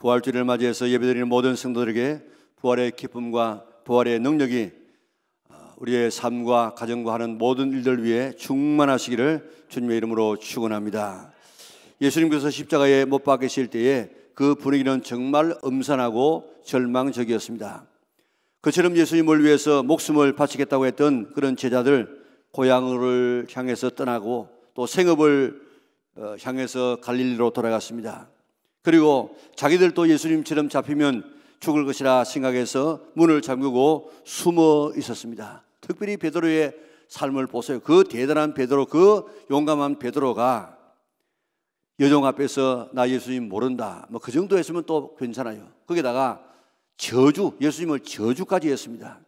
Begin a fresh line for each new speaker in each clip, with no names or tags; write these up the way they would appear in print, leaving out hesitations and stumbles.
부활주일을 맞이해서 예배드리는 모든 성도들에게 부활의 기쁨과 부활의 능력이 우리의 삶과 가정과 하는 모든 일들 위해 충만하시기를 주님의 이름으로 축원합니다. 예수님께서 십자가에 못 박히실 때에 그 분위기는 정말 음산하고 절망적이었습니다. 그처럼 예수님을 위해서 목숨을 바치겠다고 했던 그런 제자들, 고향을 향해서 떠나고 또 생업을 향해서 갈릴리로 돌아갔습니다. 그리고 자기들도 예수님처럼 잡히면 죽을 것이라 생각해서 문을 잠그고 숨어 있었습니다. 특별히 베드로의 삶을 보세요. 그 대단한 베드로, 그 용감한 베드로가 여종 앞에서 나 예수님 모른다, 뭐 그 정도 했으면 또 괜찮아요. 거기다가 저주, 예수님을 저주까지 했습니다.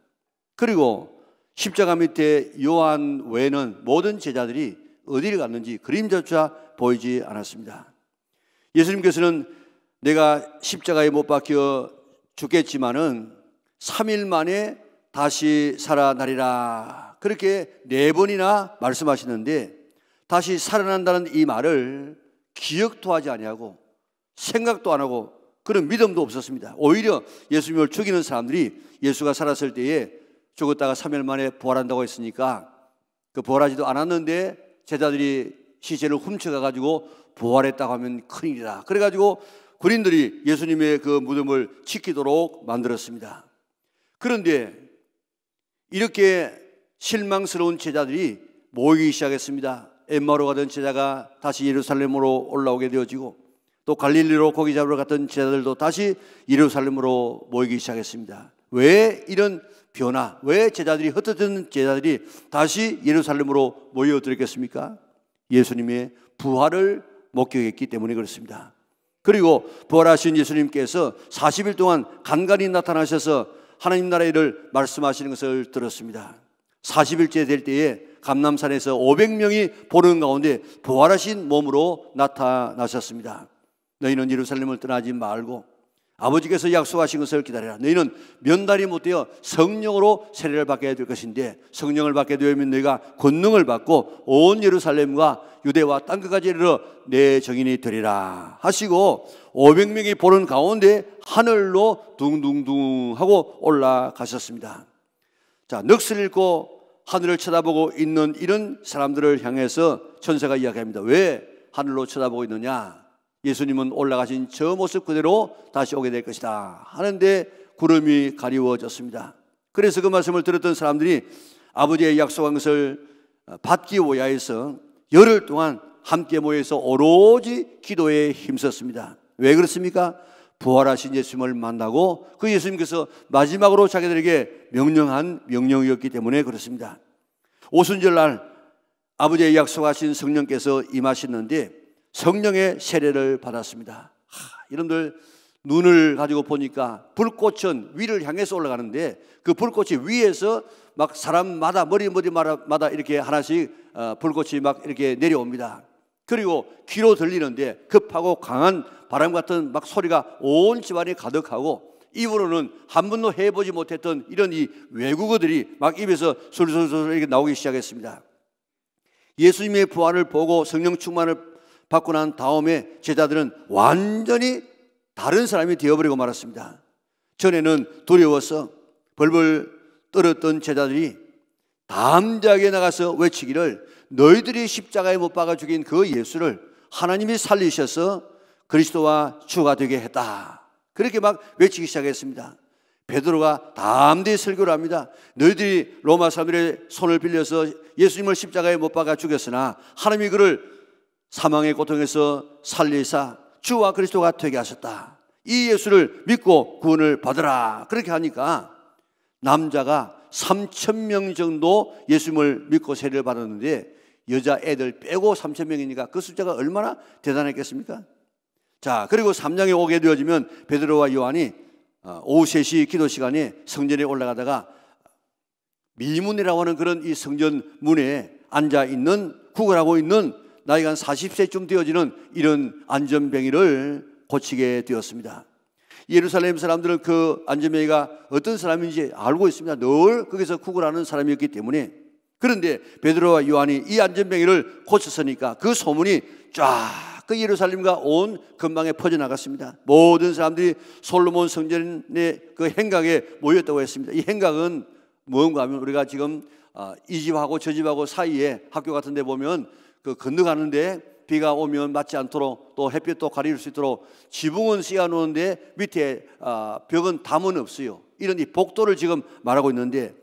그리고 십자가 밑에 요한 외에는 모든 제자들이 어디를 갔는지 그림자조차 보이지 않았습니다. 예수님께서는 내가 십자가에 못 박혀 죽겠지만은 3일 만에 다시 살아나리라, 그렇게 4번이나 말씀하시는데 다시 살아난다는 이 말을 기억도 하지 아니하고 생각도 안 하고 그런 믿음도 없었습니다. 오히려 예수님을 죽이는 사람들이 예수가 살았을 때에 죽었다가 3일 만에 부활한다고 했으니까 그 부활하지도 않았는데 제자들이 시체를 훔쳐가가지고 부활했다고 하면 큰일이다. 그래가지고 군인들이 예수님의 그 무덤을 지키도록 만들었습니다. 그런데 이렇게 실망스러운 제자들이 모이기 시작했습니다. 엠마오로 가던 제자가 다시 예루살렘으로 올라오게 되어지고 또 갈릴리로 고기 잡으러 갔던 제자들도 다시 예루살렘으로 모이기 시작했습니다. 왜 이런 변화, 왜 제자들이 흩어졌는 제자들이 다시 예루살렘으로 모여들었겠습니까? 예수님의 부활을 목격했기 때문에 그렇습니다. 그리고 부활하신 예수님께서 40일 동안 간간히 나타나셔서 하나님 나라의 일을 말씀하시는 것을 들었습니다. 40일째 될 때에 감람산에서 500명이 보는 가운데 부활하신 몸으로 나타나셨습니다. 너희는 예루살렘을 떠나지 말고 아버지께서 약속하신 것을 기다려라. 너희는 몇 달이 못 되어 성령으로 세례를 받게 될 것인데 성령을 받게 되면 너희가 권능을 받고 온 예루살렘과 유대와 땅끝까지 이르러 내 증인이 되리라 하시고 500명이 보는 가운데 하늘로 둥둥둥 하고 올라가셨습니다. 자, 넋을 잃고 하늘을 쳐다보고 있는 이런 사람들을 향해서 천사가 이야기합니다. 왜 하늘로 쳐다보고 있느냐? 예수님은 올라가신 저 모습 그대로 다시 오게 될 것이다 하는데 구름이 가리워졌습니다. 그래서 그 말씀을 들었던 사람들이 아버지의 약속한 것을 받기 위하여서 열흘 동안 함께 모여서 오로지 기도에 힘썼습니다. 왜 그렇습니까? 부활하신 예수님을 만나고 그 예수님께서 마지막으로 자기들에게 명령한 명령이었기 때문에 그렇습니다. 오순절날 아버지의 약속하신 성령께서 임하셨는데 성령의 세례를 받았습니다. 여러분들 눈을 가지고 보니까 불꽃은 위를 향해서 올라가는데 그 불꽃이 위에서 막 사람마다 머리마다 이렇게 하나씩 불꽃이 막 이렇게 내려옵니다. 그리고 귀로 들리는데 급하고 강한 바람 같은 막 소리가 온 집안에 가득하고 입으로는 한 번도 해보지 못했던 이런 이 외국어들이 막 입에서 솔솔솔 이렇게 나오기 시작했습니다. 예수님의 부활을 보고 성령 충만을 받고 난 다음에 제자들은 완전히 다른 사람이 되어버리고 말았습니다. 전에는 두려워서 벌벌 떨었던 제자들이 담대하게 나가서 외치기를 너희들이 십자가에 못 박아 죽인 그 예수를 하나님이 살리셔서 그리스도와 주가 되게 했다. 그렇게 막 외치기 시작했습니다. 베드로가 담대히 설교를 합니다. 너희들이 로마 사람들의 손을 빌려서 예수님을 십자가에 못 박아 죽였으나 하나님이 그를 사망의 고통에서 살리사 주와 그리스도가 되게 하셨다. 이 예수를 믿고 구원을 받으라. 그렇게 하니까 남자가 3,000명 정도 예수님을 믿고 세례를 받았는데 여자 애들 빼고 3,000명이니까 그 숫자가 얼마나 대단했겠습니까? 자, 그리고 3장에 오게 되어지면 베드로와 요한이 오후 3시 기도 시간에 성전에 올라가다가 미문이라고 하는 그런 이 성전 문에 앉아 있는, 구걸하고 있는 나이가 한 40세쯤 되어지는 이런 안전뱅이를 고치게 되었습니다. 예루살렘 사람들은 그 안전뱅이가 어떤 사람인지 알고 있습니다. 늘 거기서 구걸하는 사람이었기 때문에. 그런데 베드로와 요한이 이 안전뱅이를 고쳤으니까 그 소문이 쫙 그 예루살렘과 온 근방에 퍼져나갔습니다. 모든 사람들이 솔로몬 성전의 그 행각에 모였다고 했습니다. 이 행각은 뭔가 하면 우리가 지금 이 집하고 저 집하고 사이에 학교 같은 데 보면 그 건너가는데 비가 오면 맞지 않도록 또 햇빛도 가릴 수 있도록 지붕은 씌워놓는데 밑에 벽은 담은 없어요. 이런 이 복도를 지금 말하고 있는데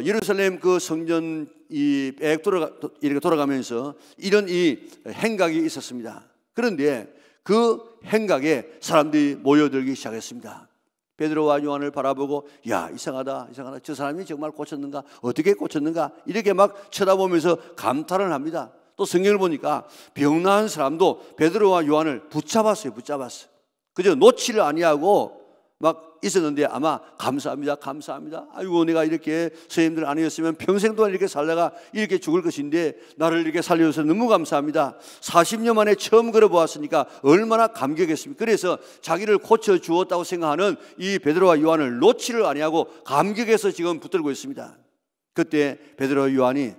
예루살렘 그 성전 이 이렇게 돌아가면서 이런 이 행각이 있었습니다. 그런데 그 행각에 사람들이 모여들기 시작했습니다. 베드로와 요한을 바라보고 야 이상하다 저 사람이 정말 고쳤는가 어떻게 고쳤는가 이렇게 막 쳐다보면서 감탄을 합니다. 또 성경을 보니까 병나은 사람도 베드로와 요한을 붙잡았어요. 그저 놓지를 아니하고 막 있었는데 아마 감사합니다. 아이고 내가 이렇게 선생님들 아니었으면 평생 동안 이렇게 살다가 이렇게 죽을 것인데 나를 이렇게 살려줘서 너무 감사합니다. 40년 만에 처음 걸어보았으니까 얼마나 감격했습니까. 그래서 자기를 고쳐주었다고 생각하는 이 베드로와 요한을 놓지를 아니하고 감격해서 지금 붙들고 있습니다. 그때 베드로와 요한이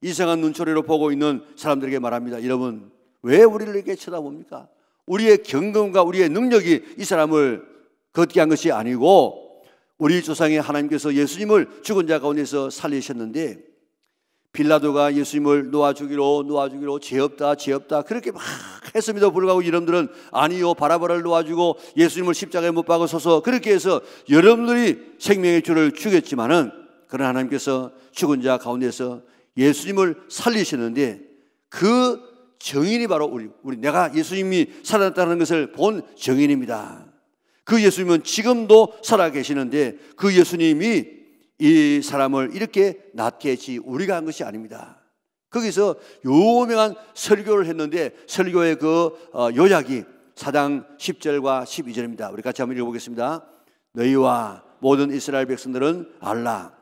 이상한 눈초리로 보고 있는 사람들에게 말합니다. 여러분 왜 우리를 이렇게 쳐다봅니까? 우리의 경건과 우리의 능력이 이 사람을 걷게 한 것이 아니고 우리 조상의 하나님께서 예수님을 죽은 자 가운데서 살리셨는데 빌라도가 예수님을 놓아 주기로 죄 없다 그렇게 막 했음에도 불구하고 여러분들은 아니요 바라바를 놓아주고 예수님을 십자가에 못 박아서서 그렇게 해서 여러분들이 생명의 주를 죽였지만은 그런 하나님께서 죽은 자 가운데서 예수님을 살리셨는데 그 증인이 바로 내가 예수님이 살아났다는 것을 본 증인입니다. 그 예수님은 지금도 살아계시는데 그 예수님이 이 사람을 이렇게 낫게 했지 우리가 한 것이 아닙니다. 거기서 유명한 설교를 했는데 설교의 그 요약이 4장 10절과 12절입니다. 우리 같이 한번 읽어보겠습니다. 너희와 모든 이스라엘 백성들은 알라.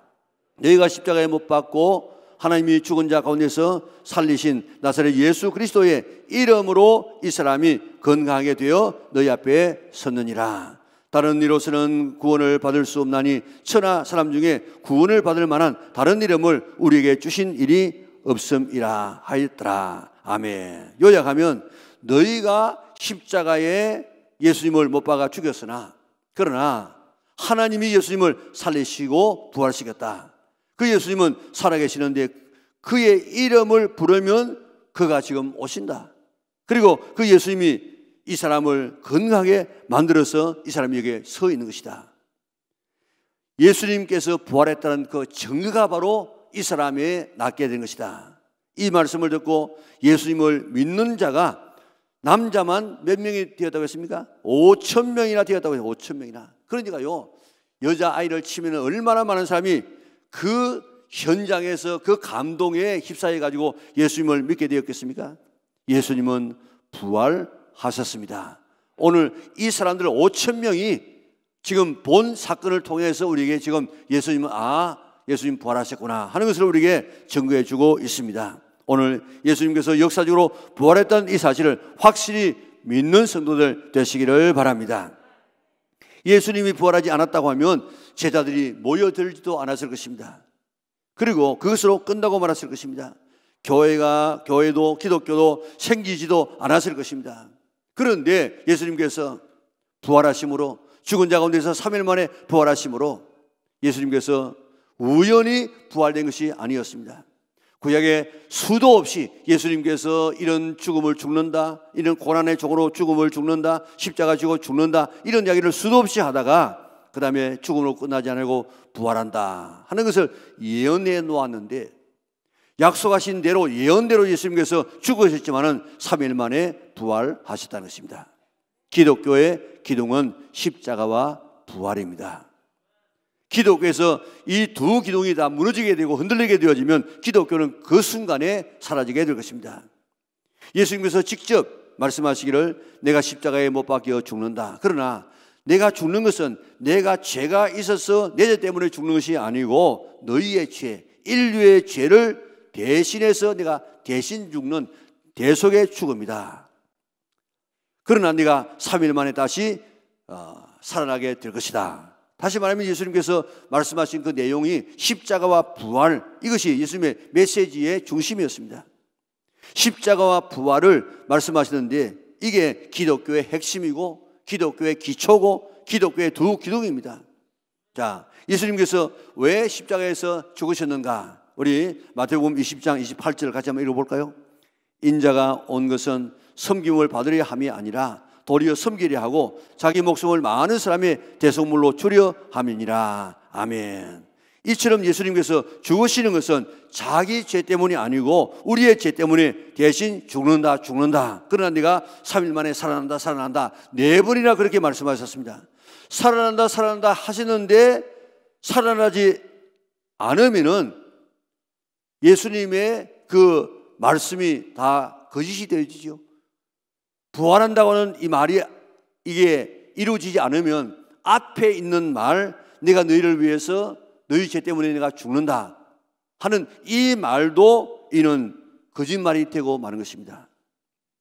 너희가 십자가에 못 박고 하나님이 죽은 자 가운데서 살리신 나사렛 예수 그리스도의 이름으로 이 사람이 건강하게 되어 너희 앞에 섰느니라. 다른 이로서는 구원을 받을 수 없나니 천하 사람 중에 구원을 받을 만한 다른 이름을 우리에게 주신 일이 없음이라 하였더라. 아멘. 요약하면 너희가 십자가에 예수님을 못 박아 죽였으나 그러나 하나님이 예수님을 살리시고 부활시켰다. 그 예수님은 살아계시는데 그의 이름을 부르면 그가 지금 오신다. 그리고 그 예수님이 이 사람을 건강하게 만들어서 이 사람이 여기에 서 있는 것이다. 예수님께서 부활했다는 그 증거가 바로 이 사람에 낫게 된 것이다. 이 말씀을 듣고 예수님을 믿는 자가 남자만 몇 명이 되었다고 했습니까? 5,000명이나 되었다고 했어요. 5,000명이나. 그러니까요 여자아이를 치면 얼마나 많은 사람이 그 현장에서 그 감동에 휩싸여 가지고 예수님을 믿게 되었겠습니까? 예수님은 부활하셨습니다. 오늘 이 사람들 5,000명이 지금 본 사건을 통해서 우리에게 지금 예수님은 예수님 부활하셨구나 하는 것을 우리에게 증거해 주고 있습니다. 오늘 예수님께서 역사적으로 부활했다는 이 사실을 확실히 믿는 성도들 되시기를 바랍니다. 예수님이 부활하지 않았다고 하면 제자들이 모여들지도 않았을 것입니다. 그리고 그것으로 끝나고 말았을 것입니다. 교회도 기독교도 생기지도 않았을 것입니다. 그런데 예수님께서 부활하심으로 죽은 자 가운데서 3일 만에 부활하심으로 예수님께서 우연히 부활된 것이 아니었습니다. 구약에 수도 없이 예수님께서 이런 죽음을 죽는다, 이런 고난의 종으로 죽음을 죽는다, 십자가 지고 죽는다 이런 이야기를 수도 없이 하다가 그 다음에 죽음으로 끝나지 않고 부활한다 하는 것을 예언해 놓았는데 약속하신 대로 예언대로 예수님께서 죽으셨지만은 3일 만에 부활하셨다는 것입니다. 기독교의 기둥은 십자가와 부활입니다. 기독교에서 이 두 기둥이 다 무너지게 되고 흔들리게 되어지면 기독교는 그 순간에 사라지게 될 것입니다. 예수님께서 직접 말씀하시기를 내가 십자가에 못 박혀 죽는다. 그러나 내가 죽는 것은 내가 죄가 있어서 내 죄 때문에 죽는 것이 아니고 너희의 죄, 인류의 죄를 대신해서 내가 대신 죽는 대속의 죽음이다. 그러나 네가 3일 만에 다시 살아나게 될 것이다. 다시 말하면 예수님께서 말씀하신 그 내용이 십자가와 부활, 이것이 예수님의 메시지의 중심이었습니다. 십자가와 부활을 말씀하시는데 이게 기독교의 핵심이고 기독교의 기초고 기독교의 두 기둥입니다. 자, 예수님께서 왜 십자가에서 죽으셨는가? 우리 마태복음 20장 28절을 같이 한번 읽어볼까요? 인자가 온 것은 섬김을 받으려 함이 아니라 도리어 섬기려 하고 자기 목숨을 많은 사람의 대속물로 주려 함이니라. 아멘. 이처럼 예수님께서 죽으시는 것은 자기 죄 때문이 아니고 우리의 죄 때문에 대신 죽는다. 그러나 네가 3일 만에 살아난다. 4번이나 그렇게 말씀하셨습니다. 살아난다 하시는데 살아나지 않으면은 예수님의 그 말씀이 다 거짓이 되어지죠. 부활한다고 하는 이 말이 이게 이루어지지 않으면 앞에 있는 말, 내가 너희를 위해서 너희 죄 때문에 내가 죽는다 하는 이 말도 이는 거짓말이 되고 마는 것입니다.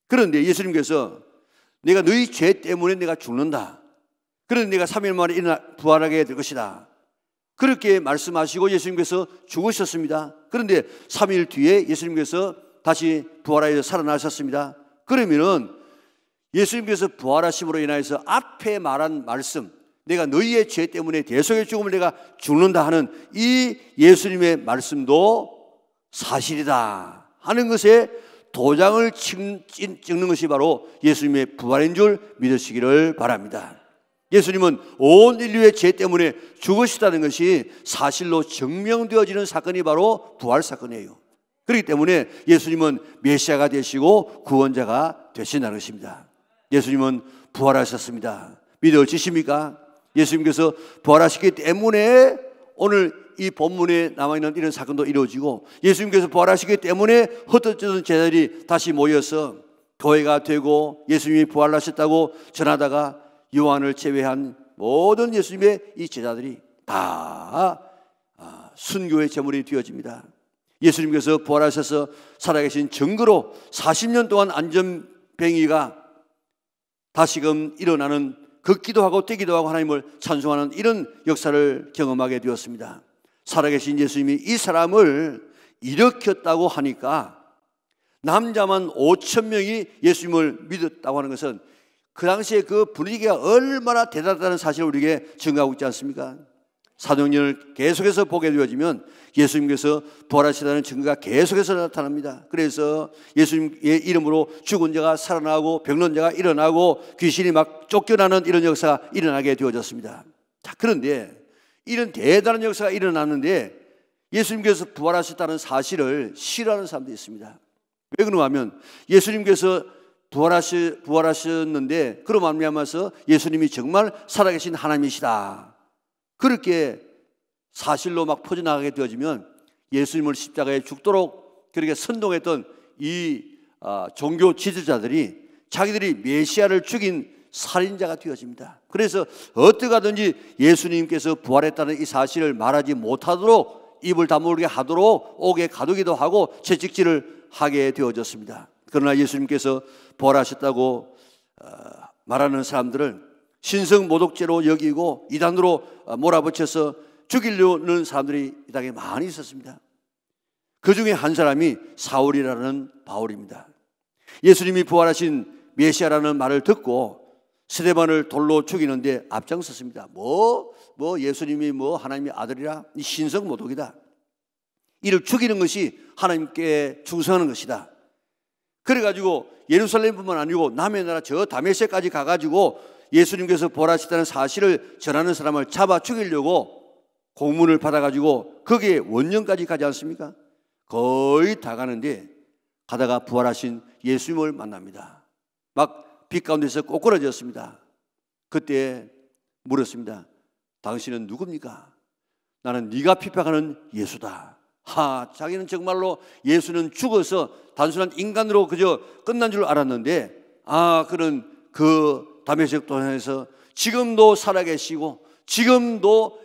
그런데 예수님께서 내가 너희 죄 때문에 내가 죽는다, 그런데 내가 3일 만에 부활하게 될 것이다, 그렇게 말씀하시고 예수님께서 죽으셨습니다. 그런데 3일 뒤에 예수님께서 다시 부활하여 살아나셨습니다. 그러면은 예수님께서 부활하심으로 인하여서 앞에 말한 말씀, 내가 너희의 죄 때문에 대속의 죽음을 내가 죽는다 하는 이 예수님의 말씀도 사실이다 하는 것에 도장을 찍는 것이 바로 예수님의 부활인 줄 믿으시기를 바랍니다. 예수님은 온 인류의 죄 때문에 죽으시다는 것이 사실로 증명되어지는 사건이 바로 부활 사건이에요. 그렇기 때문에 예수님은 메시아가 되시고 구원자가 되신다는 것입니다. 예수님은 부활하셨습니다. 믿어지십니까? 예수님께서 부활하시기 때문에 오늘 이 본문에 남아있는 이런 사건도 이루어지고, 예수님께서 부활하시기 때문에 흩어졌던 제자들이 다시 모여서 교회가 되고 예수님이 부활하셨다고 전하다가 요한을 제외한 모든 예수님의 이 제자들이 다 순교의 제물이 되어집니다. 예수님께서 부활하셔서 살아계신 증거로 40년 동안 안전뱅이가 다시금 일어나는, 걷기도 하고 뛰기도 하고 하나님을 찬송하는 이런 역사를 경험하게 되었습니다. 살아계신 예수님이 이 사람을 일으켰다고 하니까 남자만 5,000명이 예수님을 믿었다고 하는 것은 그 당시에 그 분위기가 얼마나 대단하다는 사실을 우리에게 증거하고 있지 않습니까? 사도행전을 계속해서 보게 되어지면 예수님께서 부활하시다는 증거가 계속해서 나타납니다. 그래서 예수님의 이름으로 죽은 자가 살아나고 병든 자가 일어나고 귀신이 막 쫓겨나는 이런 역사가 일어나게 되어졌습니다. 자, 그런데 이런 대단한 역사가 일어났는데 예수님께서 부활하셨다는 사실을 싫어하는 사람도 있습니다. 왜 그런가 하면 예수님께서 부활하셨는데 그로 말미암아서 예수님이 정말 살아계신 하나님이시다, 그렇게 사실로 막 퍼져나가게 되어지면 예수님을 십자가에 죽도록 그렇게 선동했던 이 종교 지도자들이 자기들이 메시아를 죽인 살인자가 되어집니다. 그래서 어떻게 하든지 예수님께서 부활했다는 이 사실을 말하지 못하도록, 입을 다물게 하도록 옥에 가두기도 하고 채찍질을 하게 되어졌습니다. 그러나 예수님께서 부활하셨다고 말하는 사람들을 신성모독죄로 여기고 이단으로 몰아붙여서 죽이려는 사람들이 이 땅에 많이 있었습니다. 그 중에 한 사람이 사울이라는 바울입니다. 예수님이 부활하신 메시아라는 말을 듣고 스데반을 돌로 죽이는데 앞장섰습니다. 예수님이 하나님의 아들이라, 이 신성모독이다, 이를 죽이는 것이 하나님께 충성하는 것이다. 그래가지고 예루살렘뿐만 아니고 남의 나라 저 다메섹까지 가가지고 예수님께서 부활하셨다는 사실을 전하는 사람을 잡아 죽이려고 공문을 받아가지고 거기에 원년까지 가지 않습니까? 거의 다 가는데 가다가 부활하신 예수님을 만납니다. 막 빛 가운데서 꼬꾸라졌습니다. 그때 물었습니다. 당신은 누굽니까? 나는 네가 핍박하는 예수다. 자기는 정말로 예수는 죽어서 단순한 인간으로 그저 끝난 줄 알았는데 그런 그 다메섹 도상에서 지금도 살아계시고 지금도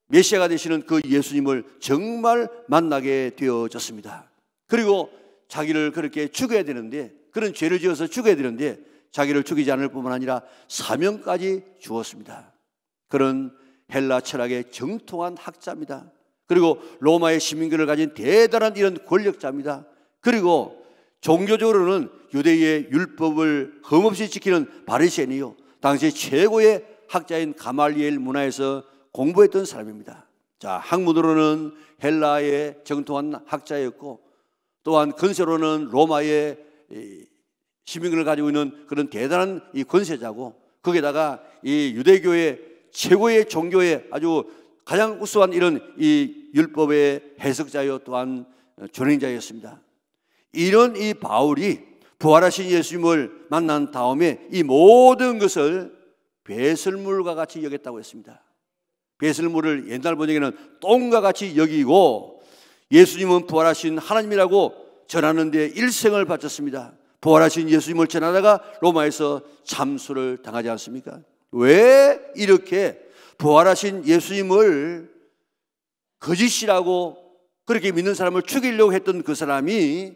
메시아가 되시는 그 예수님을 정말 만나게 되어졌습니다. 그리고 자기를 그렇게 죽여야 되는데, 그런 죄를 지어서 죽여야 되는데 자기를 죽이지 않을 뿐만 아니라 사명까지 주었습니다. 그런 헬라 철학의 정통한 학자입니다. 그리고 로마의 시민권을 가진 대단한 이런 권력자입니다. 그리고 종교적으로는 유대의 율법을 흠없이 지키는 바리새인이요, 당시 최고의 학자인 가말리엘 문화에서 공부했던 사람입니다. 자, 학문으로는 헬라의 정통한 학자였고, 또한 권세로는 로마의 시민권을 가지고 있는 그런 대단한 이 권세자고, 거기에다가 이 유대교의 최고의 종교의 아주 가장 우수한 이런 이 율법의 해석자요, 또한 준행자였습니다. 이런 이 바울이 부활하신 예수님을 만난 다음에 이 모든 것을 배설물과 같이 여겼다고 했습니다. 배설물을 옛날 번역에는 똥과 같이 여기고, 예수님은 부활하신 하나님이라고 전하는 데 일생을 바쳤습니다. 부활하신 예수님을 전하다가 로마에서 참수를 당하지 않습니까? 왜 이렇게 부활하신 예수님을 거짓이라고 그렇게 믿는 사람을 죽이려고 했던 그 사람이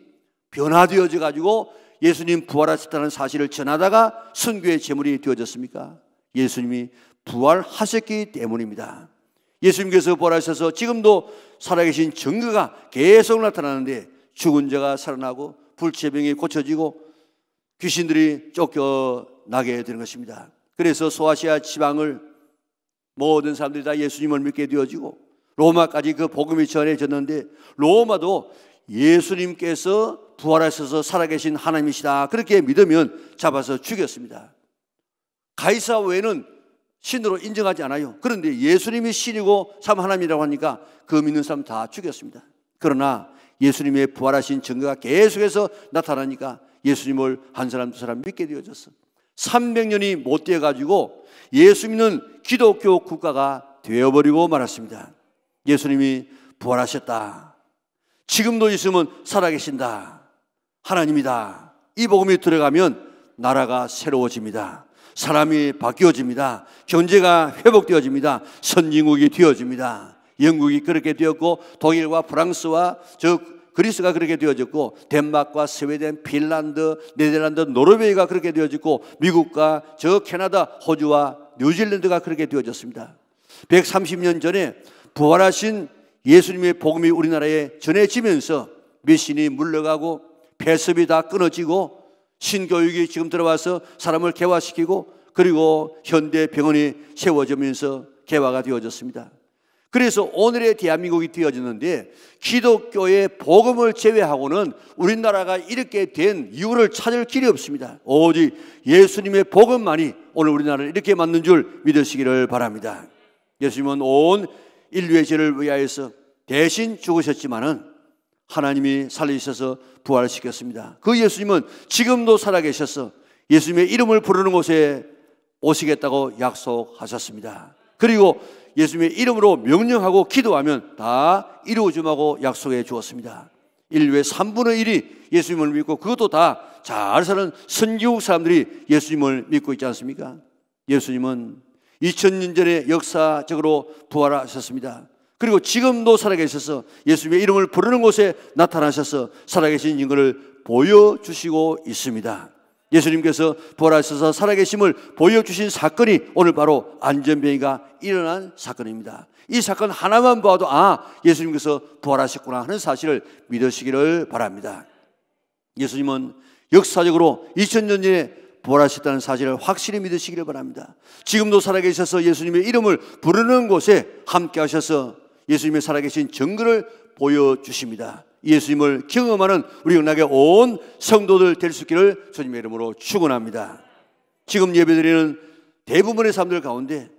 변화되어져 가지고 예수님 부활하셨다는 사실을 전하다가 선교의 제물이 되어졌습니까? 예수님이 부활하셨기 때문입니다. 예수님께서 부활하셔서 지금도 살아계신 증거가 계속 나타나는데, 죽은 자가 살아나고 불치병이 고쳐지고 귀신들이 쫓겨나게 되는 것입니다. 그래서 소아시아 지방을 모든 사람들이 다 예수님을 믿게 되어지고 로마까지 그 복음이 전해졌는데, 로마도 예수님께서 부활하셔서 살아계신 하나님이시다 그렇게 믿으면 잡아서 죽였습니다. 가이사 외에는 신으로 인정하지 않아요. 그런데 예수님이 신이고 참 하나님이라고 하니까 그 믿는 사람 다 죽였습니다. 그러나 예수님의 부활하신 증거가 계속해서 나타나니까 예수님을 한 사람 두 사람 믿게 되어졌어. 300년이 못 되어가지고 예수 믿는 기독교 국가가 되어버리고 말았습니다. 예수님이 부활하셨다, 지금도 있으면 살아계신다, 하나님이다, 이 복음이 들어가면 나라가 새로워집니다. 사람이 바뀌어집니다. 경제가 회복되어집니다. 선진국이 되어집니다. 영국이 그렇게 되었고, 독일과 프랑스와 그리스가 그렇게 되어졌고, 덴마크와 스웨덴, 핀란드, 네덜란드, 노르웨이가 그렇게 되어졌고, 미국과 캐나다, 호주와 뉴질랜드가 그렇게 되어졌습니다. 130년 전에 부활하신 예수님의 복음이 우리나라에 전해지면서 미신이 물러가고 폐습이 다 끊어지고 신교육이 지금 들어와서 사람을 개화시키고, 그리고 현대 병원이 세워지면서 개화가 되어졌습니다. 그래서 오늘의 대한민국이 되어졌는데, 기독교의 복음을 제외하고는 우리나라가 이렇게 된 이유를 찾을 길이 없습니다. 오직 예수님의 복음만이 오늘 우리나라를 이렇게 만든 줄 믿으시기를 바랍니다. 예수님은 온 인류의 죄를 위하여서 대신 죽으셨지만은 하나님이 살리셔서 부활시켰습니다. 그 예수님은 지금도 살아계셔서 예수님의 이름을 부르는 곳에 오시겠다고 약속하셨습니다. 그리고 예수님의 이름으로 명령하고 기도하면 다 이루어짐하고 약속해 주었습니다. 인류의 3분의 1이 예수님을 믿고, 그것도 다 잘 사는 선지국 사람들이 예수님을 믿고 있지 않습니까? 예수님은 2000년 전에 역사적으로 부활하셨습니다. 그리고 지금도 살아계셔서 예수님의 이름을 부르는 곳에 나타나셔서 살아계신 증거를 보여주시고 있습니다. 예수님께서 부활하셔서 살아계심을 보여주신 사건이 오늘 바로 안전병이가 일어난 사건입니다. 이 사건 하나만 봐도 예수님께서 부활하셨구나 하는 사실을 믿으시기를 바랍니다. 예수님은 역사적으로 2000년 전에 부활하셨다는 사실을 확실히 믿으시기를 바랍니다. 지금도 살아계셔서 예수님의 이름을 부르는 곳에 함께 하셔서 예수님의 살아계신 증거를 보여주십니다. 예수님을 경험하는 우리 영락의 온 성도들 될 수 있기를 주님의 이름으로 축원합니다. 지금 예배드리는 대부분의 사람들 가운데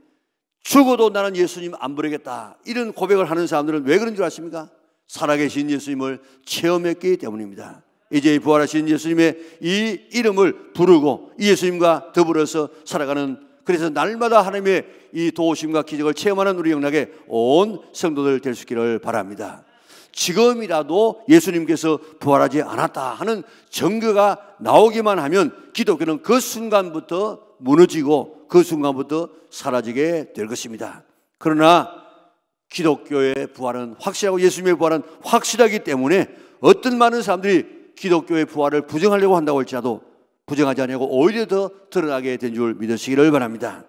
죽어도 나는 예수님 안 부르겠다, 이런 고백을 하는 사람들은 왜 그런 줄 아십니까? 살아계신 예수님을 체험했기 때문입니다. 이제 부활하신 예수님의 이 이름을 부르고 이 예수님과 더불어서 살아가는, 그래서 날마다 하나님의 이 도우심과 기적을 체험하는 우리 영락의 온 성도들 될 수 있기를 바랍니다. 지금이라도 예수님께서 부활하지 않았다 하는 증거가 나오기만 하면 기독교는 그 순간부터 무너지고 그 순간부터 사라지게 될 것입니다. 그러나 기독교의 부활은 확실하고 예수님의 부활은 확실하기 때문에 어떤 많은 사람들이 기독교의 부활을 부정하려고 한다고 할지라도 부정하지 않고 오히려 더 드러나게 된 줄 믿으시기를 바랍니다.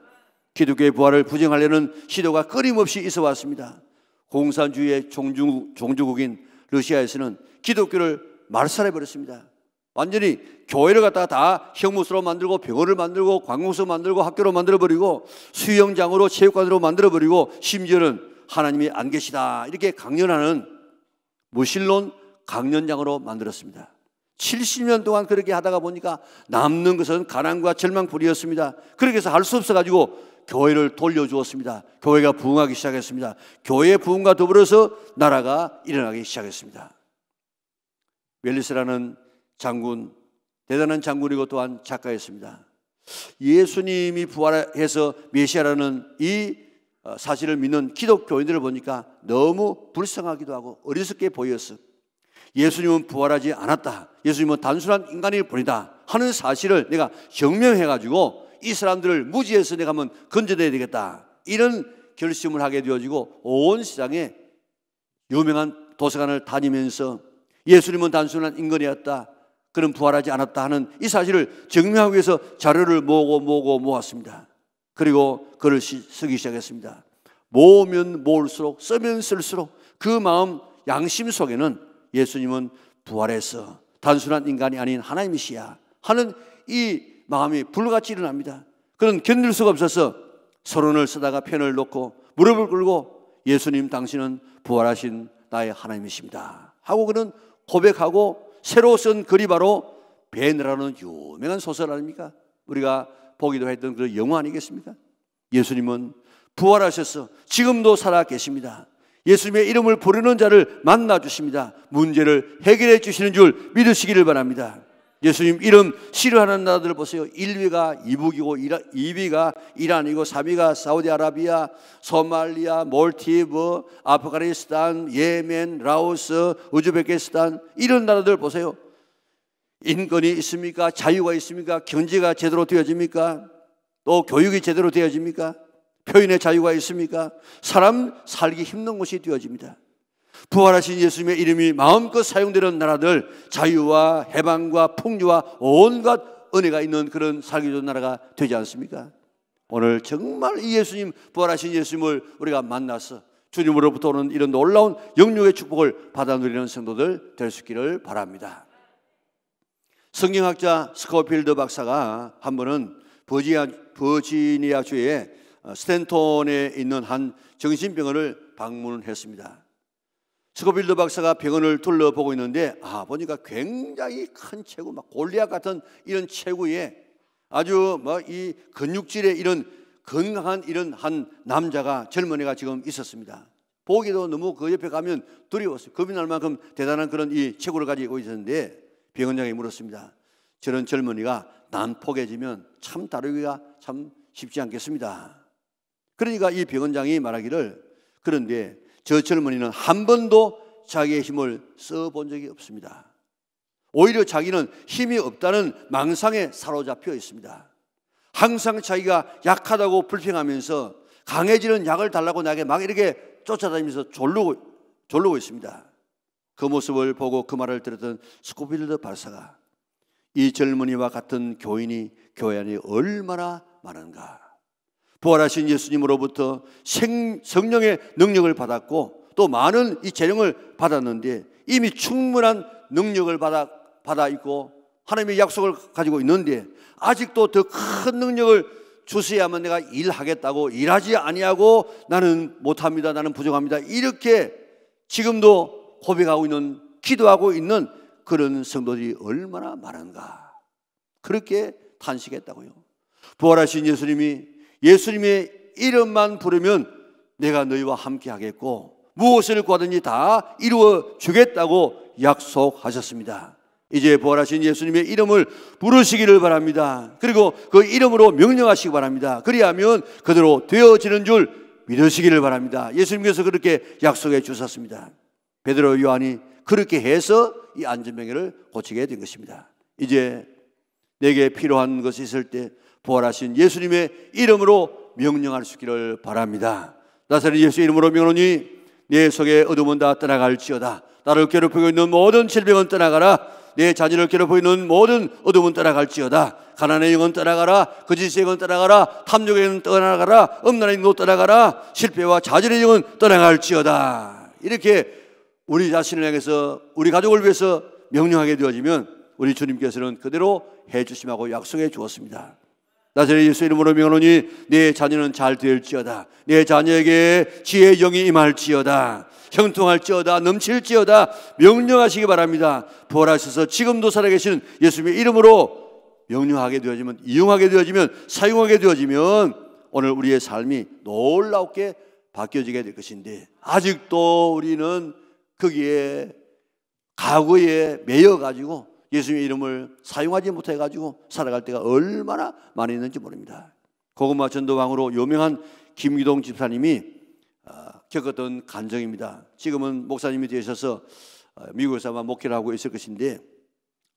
기독교의 부활을 부정하려는 시도가 끊임없이 있어 왔습니다. 공산주의의 종주국인 러시아에서는 기독교를 말살해버렸습니다. 완전히 교회를 갖다가 다 형무소로 만들고 병원을 만들고 관공서 만들고 학교로 만들어버리고 수영장으로 체육관으로 만들어버리고 심지어는 하나님이 안 계시다 이렇게 강연하는 무신론 강연장으로 만들었습니다. 70년 동안 그렇게 하다가 보니까 남는 것은 가난과 절망뿐이었습니다. 그렇게 해서 할 수 없어가지고 교회를 돌려주었습니다. 교회가 부흥하기 시작했습니다. 교회의 부흥과 더불어서 나라가 일어나기 시작했습니다. 웰리스라는 장군, 대단한 장군이고 또한 작가였습니다. 예수님이 부활해서 메시아라는 이 사실을 믿는 기독교인들을 보니까 너무 불쌍하기도 하고 어리석게 보였어. 예수님은 부활하지 않았다, 예수님은 단순한 인간일 뿐이다 하는 사실을 내가 증명해가지고 이 사람들을 무지해서 내가 한번 건져내야 되겠다, 이런 결심을 하게 되어지고 온 세상에 유명한 도서관을 다니면서 예수님은 단순한 인간이었다, 그는 부활하지 않았다 하는 이 사실을 증명하기 위해서 자료를 모았습니다. 그리고 글을 쓰기 시작했습니다. 모으면 모을수록, 쓰면 쓸수록 그 마음 양심 속에는 예수님은 부활해서 단순한 인간이 아닌 하나님이시야 하는 이 마음이 불같이 일어납니다. 그는 견딜 수가 없어서 서론을 쓰다가 펜을 놓고 무릎을 꿇고 예수님, 당신은 부활하신 나의 하나님이십니다 하고 그는 고백하고 새로 쓴 글이 바로 베네라는 유명한 소설 아닙니까? 우리가 보기도 했던 그 영화 아니겠습니까? 예수님은 부활하셔서 지금도 살아 계십니다. 예수님의 이름을 부르는 자를 만나 주십니다. 문제를 해결해 주시는 줄 믿으시기를 바랍니다. 예수님 이름 싫어하는 나라들 보세요. 1위가 이북이고 2위가 이란이고 3위가 사우디아라비아, 소말리아, 몰티브, 아프가니스탄, 예멘, 라오스, 우즈베키스탄, 이런 나라들 보세요. 인권이 있습니까? 자유가 있습니까? 경제가 제대로 되어집니까? 또 교육이 제대로 되어집니까? 표현의 자유가 있습니까? 사람 살기 힘든 곳이 되어집니다. 부활하신 예수님의 이름이 마음껏 사용되는 나라들, 자유와 해방과 풍요와 온갖 은혜가 있는 그런 살기 좋은 나라가 되지 않습니까? 오늘 정말 이 예수님, 부활하신 예수님을 우리가 만나서 주님으로부터 오는 이런 놀라운 영육의 축복을 받아 누리는 성도들 될 수 있기를 바랍니다. 성경학자 스코필드 박사가 한 번은 버지니아주의 스탠톤에 있는 한 정신병원을 방문했습니다. 스코필드 박사가 병원을 둘러보고 있는데 보니까 굉장히 큰 체구, 막 골리앗 같은 이런 체구에 아주 이 근육질의 이런 건강한 이런 한 남자가, 젊은이가 지금 있었습니다. 보기도 너무 그 옆에 가면 두려웠어요. 겁이 날 만큼 대단한 그런 이 체구를 가지고 있었는데 병원장이 물었습니다. 저런 젊은이가 난폭해지면 참 다루기가 참 쉽지 않겠습니다. 그러니까 이 병원장이 말하기를, 그런데 저 젊은이는 한 번도 자기의 힘을 써본 적이 없습니다. 오히려 자기는 힘이 없다는 망상에 사로잡혀 있습니다. 항상 자기가 약하다고 불평하면서 강해지는 약을 달라고 나에게 막 이렇게 쫓아다니면서 졸르고 있습니다. 그 모습을 보고 그 말을 들었던 스코필드 박사가, 이 젊은이와 같은 교인이 교회 안에 얼마나 많은가. 부활하신 예수님으로부터 성령의 능력을 받았고 또 많은 이 재능을 받았는데 이미 충분한 능력을 받아 있고 하나님의 약속을 가지고 있는데 아직도 더 큰 능력을 주셔야만 내가 일하겠다고, 일하지 아니하고 나는 못합니다, 나는 부족합니다, 이렇게 지금도 고백하고 있는, 기도하고 있는 그런 성도들이 얼마나 많은가. 그렇게 탄식했다고요. 부활하신 예수님의 이름만 부르면 내가 너희와 함께 하겠고 무엇을 구하든지 다 이루어 주겠다고 약속하셨습니다. 이제 부활하신 예수님의 이름을 부르시기를 바랍니다. 그리고 그 이름으로 명령하시기 바랍니다. 그리하면 그대로 되어지는 줄 믿으시기를 바랍니다. 예수님께서 그렇게 약속해 주셨습니다. 베드로, 요한이 그렇게 해서 이 안전병을 고치게 된 것입니다. 이제 내게 필요한 것이 있을 때 부활하신 예수님의 이름으로 명령할 수 있기를 바랍니다. 나사렛 예수의 이름으로 명하노니 내 속에 어둠은 다 떠나갈지어다. 나를 괴롭히고 있는 모든 질병은 떠나가라. 내 자녀를 괴롭히고 있는 모든 어둠은 떠나갈지어다. 가난의 영은 떠나가라. 거짓의 영은 떠나가라. 탐욕의 영은 떠나가라. 음란의 영도 떠나가라. 실패와 좌절의 영은 떠나갈지어다. 이렇게 우리 자신을 향해서, 우리 가족을 위해서 명령하게 되어지면 우리 주님께서는 그대로 해주심하고 약속해 주었습니다. 나사렛 예수 이름으로 명하노니 내 자녀는 잘 될지어다. 내 자녀에게 지혜의 영이 임할지어다. 형통할지어다. 넘칠지어다. 명령하시기 바랍니다. 부활하셔서 지금도 살아계시는 예수님의 이름으로 명령하게 되어지면, 이용하게 되어지면, 사용하게 되어지면 오늘 우리의 삶이 놀랍게 바뀌어지게 될 것인데, 아직도 우리는 거기에 과거에 매여가지고 예수님의 이름을 사용하지 못해가지고 살아갈 때가 얼마나 많이 있는지 모릅니다. 고구마 전도왕으로 유명한 김기동 집사님이 겪었던 간증입니다. 지금은 목사님이 되셔서 미국에서만 목회를 하고 있을 것인데,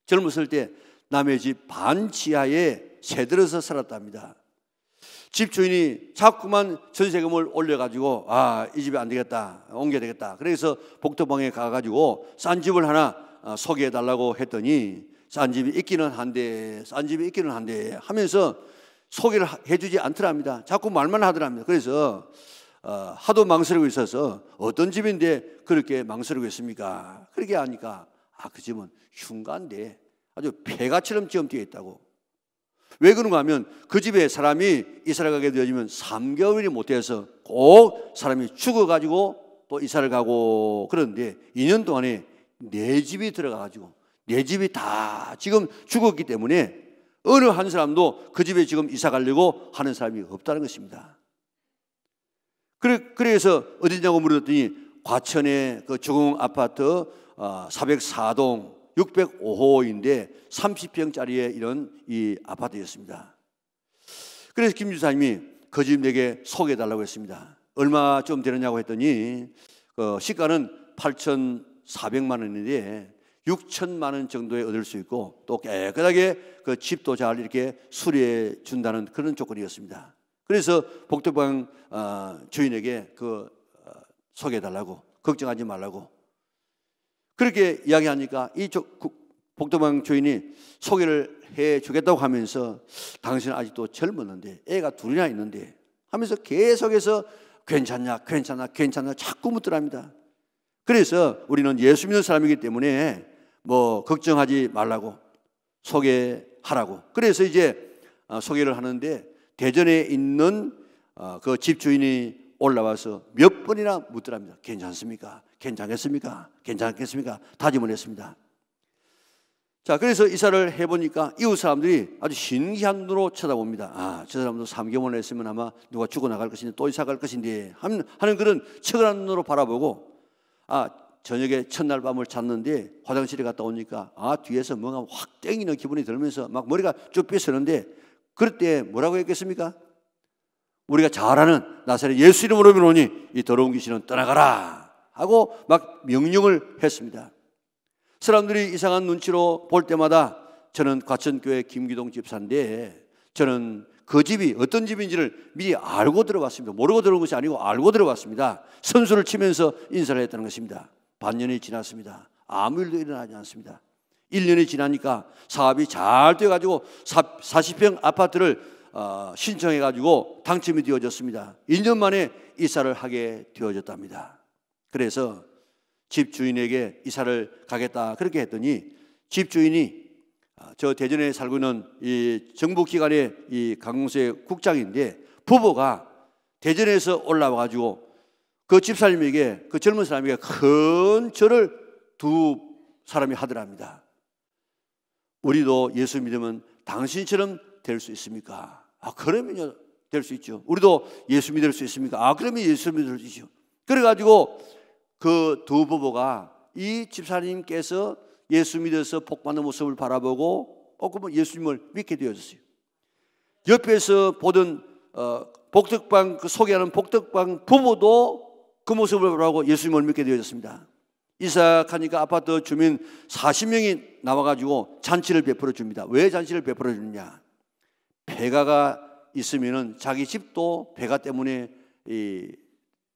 젊었을 때 남의 집 반지하에 새들어서 살았답니다. 집주인이 자꾸만 전세금을 올려가지고 이 집이 안 되겠다, 옮겨야 되겠다. 그래서 복도방에 가가지고 싼 집을 하나 소개해달라고 했더니 싼 집이 있기는 한데 하면서 소개를 해주지 않더랍니다. 자꾸 말만 하더랍니다. 그래서 하도 망설이고 있어서 어떤 집인데 그렇게 망설이고 있습니까? 그렇게 하니까 그 집은 흉가인데 아주 폐가처럼 지엄되어 있다고. 왜 그런가 하면 그 집에 사람이 이사를 가게 되어지면 3개월이 못 돼서 꼭 사람이 죽어가지고 또 이사를 가고, 그런데 2년 동안에 4집이 들어가가지고 4집이 다 지금 죽었기 때문에 어느 한 사람도 그 집에 지금 이사 가려고 하는 사람이 없다는 것입니다. 그래서 어디냐고 물었더니 과천의 그 주공 아파트 404동 605호인데 30평짜리의 이런 이 아파트였습니다. 그래서 김 주사님이 그 집 내게 소개해달라고 했습니다. 얼마 좀 되느냐고 했더니 시가는 8,400만 원인데 6천만 원 정도에 얻을 수 있고 또 깨끗하게 그 집도 잘 이렇게 수리해 준다는 그런 조건이었습니다. 그래서 복도방 주인에게 소개해달라고, 걱정하지 말라고 그렇게 이야기하니까 이쪽 복도방 주인이 소개를 해주겠다고 하면서 당신은 아직도 젊었는데 애가 둘이나 있는데 하면서 계속해서 괜찮냐 자꾸 묻더랍니다. 그래서 우리는 예수 믿는 사람이기 때문에 뭐 걱정하지 말라고 소개하라고. 그래서 이제 소개를 하는데 대전에 있는 그 집주인이 올라와서 몇 번이나 묻더랍니다. 괜찮습니까? 괜찮겠습니까? 괜찮겠습니까? 다짐을 했습니다. 자, 그래서 이사를 해보니까 이웃 사람들이 아주 신기한 눈으로 쳐다봅니다. 저 사람도 3개월 했으면 아마 누가 죽어나갈 것인데 또 이사 갈 것인데 하는 그런 측은한 눈으로 바라보고, 저녁에 첫날 밤을 잤는데 화장실에 갔다 오니까 뒤에서 뭔가 확 땡기는 기분이 들면서 막 머리가 쭉 삐서는데, 그럴 때 뭐라고 했겠습니까? 우리가 잘 아는 나사렛 예수 이름으로 명하노니 이 더러운 귀신은 떠나가라 하고 막 명령을 했습니다. 사람들이 이상한 눈치로 볼 때마다 저는 과천교회 김기동 집사인데 저는 그 집이 어떤 집인지를 미리 알고 들어왔습니다. 모르고 들어온 것이 아니고 알고 들어왔습니다. 선수를 치면서 인사를 했다는 것입니다. 반년이 지났습니다. 아무 일도 일어나지 않습니다. 1년이 지나니까 사업이 잘 돼가지고 40평 아파트를 신청해가지고 당첨이 되어졌습니다. 2년 만에 이사를 하게 되어졌답니다. 그래서 집주인에게 이사를 가겠다 그렇게 했더니 집주인이 저 대전에 살고 있는 이 정부기관의 이 강공소의 국장인데 부부가 대전에서 올라와가지고 그 집사님에게, 그 젊은 사람에게 큰 절을 두 사람이 하더랍니다. 우리도 예수 믿으면 당신처럼 될 수 있습니까? 그러면요 될 수 있죠. 우리도 예수 믿을 수 있습니까? 그러면 예수 믿을 수 있죠. 그래가지고 그 두 부부가 이 집사님께서 예수 믿어서 복받는 모습을 바라보고 그러면 예수님을 믿게 되어졌어요. 옆에서 보던 복덕방 소개하는 복덕방 부부도 그 모습을 바라보고 예수님을 믿게 되어졌습니다. 이사하니까 아파트 주민 40명이 나와가지고 잔치를 베풀어 줍니다. 왜 잔치를 베풀어 주느냐? 폐가가 있으면은 자기 집도 폐가 때문에 이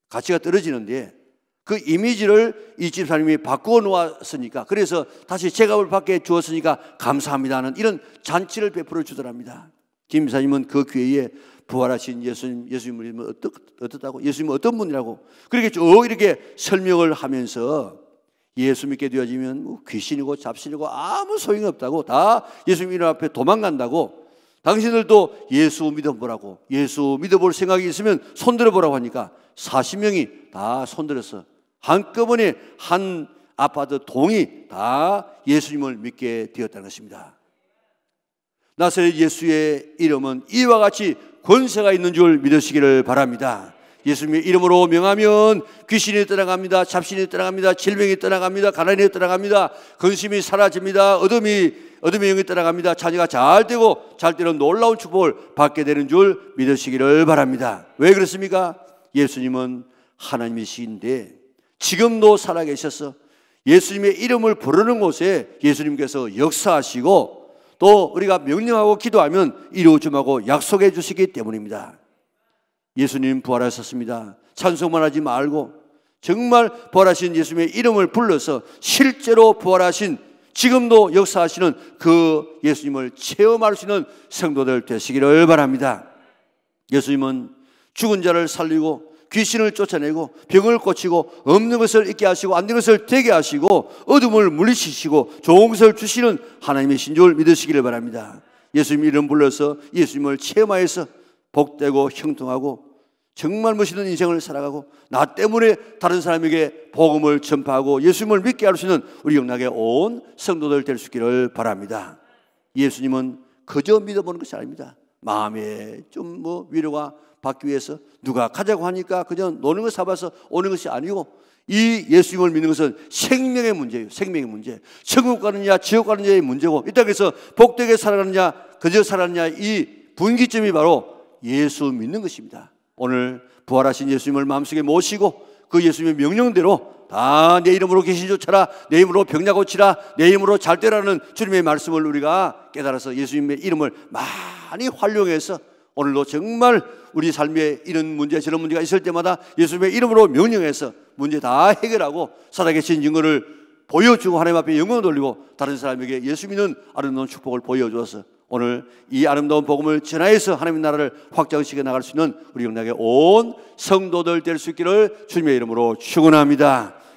가치가 떨어지는데 그 이미지를 이 집사님이 바꾸어 놓았으니까, 그래서 다시 제값을 받게 주었으니까 감사합니다 하는 이런 잔치를 베풀어 주더랍니다. 김 집사님은 그 교회에 부활하신 예수님을 믿으면 어떻다고? 예수님은 어떤 분이라고? 그렇게 쭉 이렇게 설명을 하면서 예수 믿게 되어지면 귀신이고 잡신이고 아무 소용이 없다고, 다 예수님 이름 앞에 도망간다고, 당신들도 예수 믿어보라고, 예수 믿어볼 생각이 있으면 손들어보라고 하니까 40명이 다 손들어서 한꺼번에 한 아파트 동이 다 예수님을 믿게 되었다는 것입니다. 나사렛 예수의 이름은 이와 같이 권세가 있는 줄 믿으시기를 바랍니다. 예수님의 이름으로 명하면 귀신이 떠나갑니다. 잡신이 떠나갑니다. 질병이 떠나갑니다. 가난이 떠나갑니다. 근심이 사라집니다. 어둠의 영이 떠나갑니다. 자녀가 잘 되고 잘 때는 놀라운 축복을 받게 되는 줄 믿으시기를 바랍니다. 왜 그렇습니까? 예수님은 하나님이신데 지금도 살아계셔서 예수님의 이름을 부르는 곳에 예수님께서 역사하시고 또 우리가 명령하고 기도하면 이루어줌하고 약속해 주시기 때문입니다. 예수님 부활하셨습니다. 찬송만 하지 말고 정말 부활하신 예수님의 이름을 불러서 실제로 부활하신, 지금도 역사하시는 그 예수님을 체험할 수 있는 성도들 되시기를 바랍니다. 예수님은 죽은 자를 살리고 귀신을 쫓아내고 병을 고치고 없는 것을 있게 하시고 안 된 것을 되게 하시고 어둠을 물리치시고 좋은 것을 주시는 하나님이신 줄 믿으시기를 바랍니다. 예수님 이름 불러서 예수님을 체험하여서 복되고 형통하고 정말 멋있는 인생을 살아가고 나 때문에 다른 사람에게 복음을 전파하고 예수님을 믿게 할 수 있는 우리 영락의 온 성도들 될 수 있기를 바랍니다. 예수님은 그저 믿어보는 것이 아닙니다. 마음에 좀 위로가 받기 위해서 누가 가자고 하니까 그저 노는 거 사봐서 오는 것이 아니고 이 예수님을 믿는 것은 생명의 문제예요. 생명의 문제. 천국 가느냐 지옥 가느냐의 문제고, 이 땅에서 복되게 살아가느냐 그저 살아가느냐, 이 분기점이 바로 예수 믿는 것입니다. 오늘 부활하신 예수님을 마음속에 모시고 그 예수님의 명령대로 다 내 이름으로 귀신 쫓아라, 내 이름으로 병나 고치라, 내 이름으로 잘 되라는 주님의 말씀을 우리가 깨달아서 예수님의 이름을 많이 활용해서 오늘도 정말 우리 삶에 이런 문제 저런 문제가 있을 때마다 예수님의 이름으로 명령해서 문제 다 해결하고 살아계신 증거를 보여주고 하나님 앞에 영광을 돌리고 다른 사람에게 예수 믿는 아름다운 축복을 보여주어서 오늘 이 아름다운 복음을 전하여서 하나님의 나라를 확장시켜 나갈 수 있는 우리 영락의 온 성도들 될 수 있기를 주님의 이름으로 축원합니다.